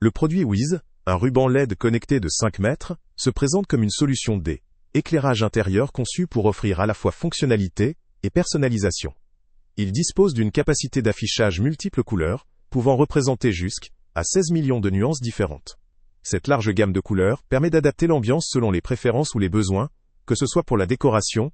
Le produit WiZ, un ruban LED connecté de 5 mètres, se présente comme une solution d'éclairage intérieur conçue pour offrir à la fois fonctionnalité et personnalisation. Il dispose d'une capacité d'affichage multiples couleurs, pouvant représenter jusqu'à 16 millions de nuances différentes. Cette large gamme de couleurs permet d'adapter l'ambiance selon les préférences ou les besoins, que ce soit pour la décoration,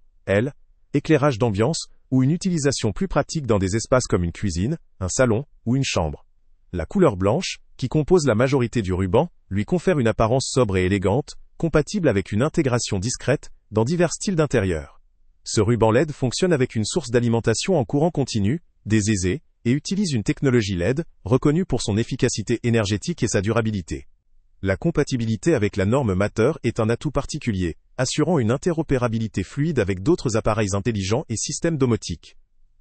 éclairage d'ambiance, ou une utilisation plus pratique dans des espaces comme une cuisine, un salon ou une chambre. La couleur blanche, qui compose la majorité du ruban, lui confère une apparence sobre et élégante, compatible avec une intégration discrète dans divers styles d'intérieur. Ce ruban LED fonctionne avec une source d'alimentation en courant continu, des aisés, et utilise une technologie LED, reconnue pour son efficacité énergétique et sa durabilité. La compatibilité avec la norme Matter est un atout particulier, assurant une interopérabilité fluide avec d'autres appareils intelligents et systèmes domotiques.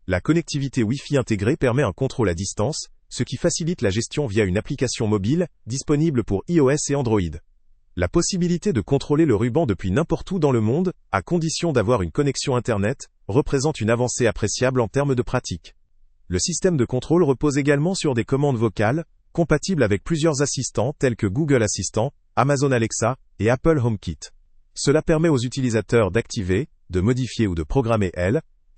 La connectivité Wi-Fi intégrée permet un contrôle à distance, ce qui facilite la gestion via une application mobile, disponible pour iOS et Android. La possibilité de contrôler le ruban depuis n'importe où dans le monde, à condition d'avoir une connexion Internet, représente une avancée appréciable en termes de pratique. Le système de contrôle repose également sur des commandes vocales, compatibles avec plusieurs assistants tels que Google Assistant, Amazon Alexa et Apple HomeKit. Cela permet aux utilisateurs d'activer, de modifier ou de programmer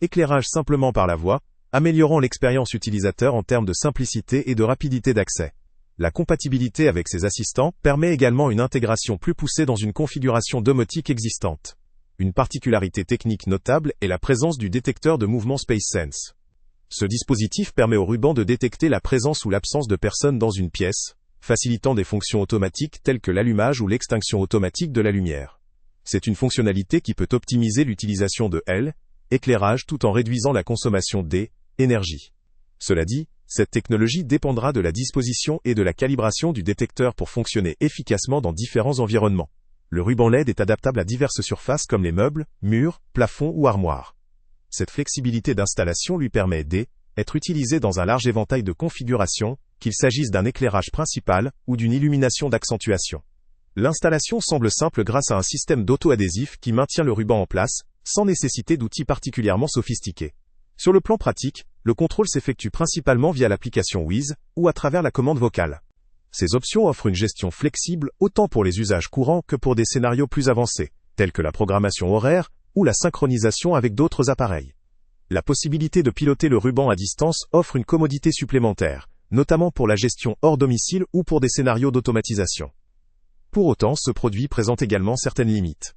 l'éclairage simplement par la voix, améliorant l'expérience utilisateur en termes de simplicité et de rapidité d'accès. La compatibilité avec ces assistants permet également une intégration plus poussée dans une configuration domotique existante. Une particularité technique notable est la présence du détecteur de mouvement SpaceSense. Ce dispositif permet au ruban de détecter la présence ou l'absence de personnes dans une pièce, facilitant des fonctions automatiques telles que l'allumage ou l'extinction automatique de la lumière. C'est une fonctionnalité qui peut optimiser l'utilisation de l'éclairage tout en réduisant la consommation d'énergie. Cela dit, cette technologie dépendra de la disposition et de la calibration du détecteur pour fonctionner efficacement dans différents environnements. Le ruban LED est adaptable à diverses surfaces comme les meubles, murs, plafonds ou armoires. Cette flexibilité d'installation lui permet d'être utilisé dans un large éventail de configurations, qu'il s'agisse d'un éclairage principal ou d'une illumination d'accentuation. L'installation semble simple grâce à un système d'auto-adhésif qui maintient le ruban en place, sans nécessiter d'outils particulièrement sophistiqués. Sur le plan pratique, le contrôle s'effectue principalement via l'application WiZ ou à travers la commande vocale. Ces options offrent une gestion flexible autant pour les usages courants que pour des scénarios plus avancés, tels que la programmation horaire ou la synchronisation avec d'autres appareils. La possibilité de piloter le ruban à distance offre une commodité supplémentaire, notamment pour la gestion hors domicile ou pour des scénarios d'automatisation. Pour autant, ce produit présente également certaines limites.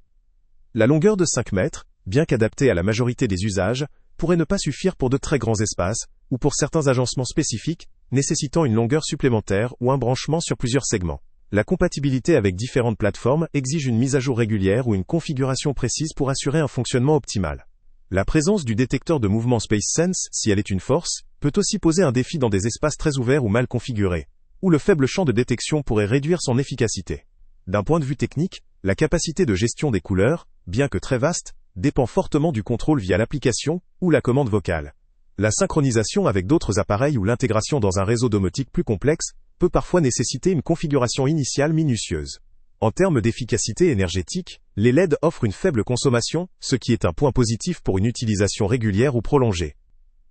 La longueur de 5 mètres, bien qu'adaptée à la majorité des usages, pourrait ne pas suffire pour de très grands espaces, ou pour certains agencements spécifiques, nécessitant une longueur supplémentaire ou un branchement sur plusieurs segments. La compatibilité avec différentes plateformes exige une mise à jour régulière ou une configuration précise pour assurer un fonctionnement optimal. La présence du détecteur de mouvement SpaceSense, si elle est une force, peut aussi poser un défi dans des espaces très ouverts ou mal configurés, où le faible champ de détection pourrait réduire son efficacité. D'un point de vue technique, la capacité de gestion des couleurs, bien que très vaste, dépend fortement du contrôle via l'application ou la commande vocale. La synchronisation avec d'autres appareils ou l'intégration dans un réseau domotique plus complexe peut parfois nécessiter une configuration initiale minutieuse. En termes d'efficacité énergétique, les LED offrent une faible consommation, ce qui est un point positif pour une utilisation régulière ou prolongée.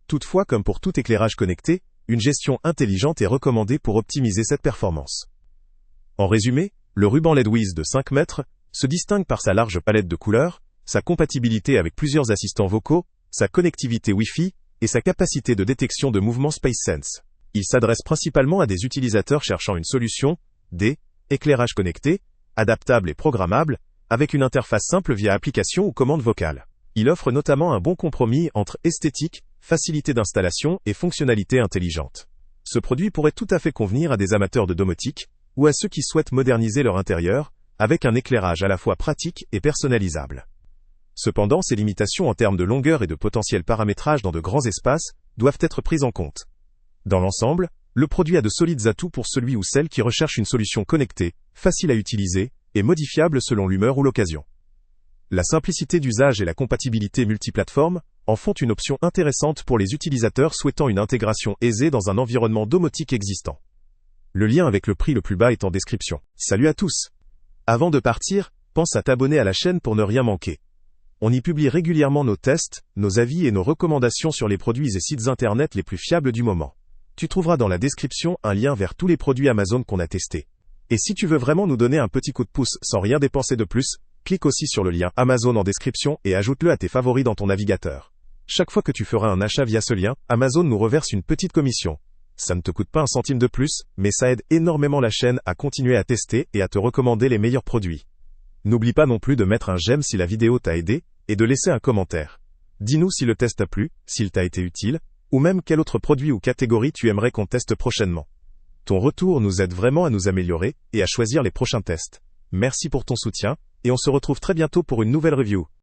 Toutefois, comme pour tout éclairage connecté, une gestion intelligente est recommandée pour optimiser cette performance. En résumé, le ruban LED WiZ de 5 mètres se distingue par sa large palette de couleurs, sa compatibilité avec plusieurs assistants vocaux, sa connectivité Wi-Fi et sa capacité de détection de mouvement SpaceSense. Il s'adresse principalement à des utilisateurs cherchant une solution d'éclairage connecté, adaptable et programmable, avec une interface simple via application ou commande vocale. Il offre notamment un bon compromis entre esthétique, facilité d'installation et fonctionnalité intelligente. Ce produit pourrait tout à fait convenir à des amateurs de domotique, ou à ceux qui souhaitent moderniser leur intérieur, avec un éclairage à la fois pratique et personnalisable. Cependant, ces limitations en termes de longueur et de potentiel paramétrage dans de grands espaces doivent être prises en compte. Dans l'ensemble, le produit a de solides atouts pour celui ou celle qui recherche une solution connectée, facile à utiliser et modifiable selon l'humeur ou l'occasion. La simplicité d'usage et la compatibilité multiplateforme en font une option intéressante pour les utilisateurs souhaitant une intégration aisée dans un environnement domotique existant. Le lien avec le prix le plus bas est en description. Salut à tous! Avant de partir, pense à t'abonner à la chaîne pour ne rien manquer. On y publie régulièrement nos tests, nos avis et nos recommandations sur les produits et sites internet les plus fiables du moment. Tu trouveras dans la description un lien vers tous les produits Amazon qu'on a testés. Et si tu veux vraiment nous donner un petit coup de pouce sans rien dépenser de plus, clique aussi sur le lien Amazon en description et ajoute-le à tes favoris dans ton navigateur. Chaque fois que tu feras un achat via ce lien, Amazon nous reverse une petite commission. Ça ne te coûte pas un centime de plus, mais ça aide énormément la chaîne à continuer à tester et à te recommander les meilleurs produits. N'oublie pas non plus de mettre un j'aime si la vidéo t'a aidé, et de laisser un commentaire. Dis-nous si le test t'a plu, s'il t'a été utile, ou même quel autre produit ou catégorie tu aimerais qu'on teste prochainement. Ton retour nous aide vraiment à nous améliorer et à choisir les prochains tests. Merci pour ton soutien, et on se retrouve très bientôt pour une nouvelle review.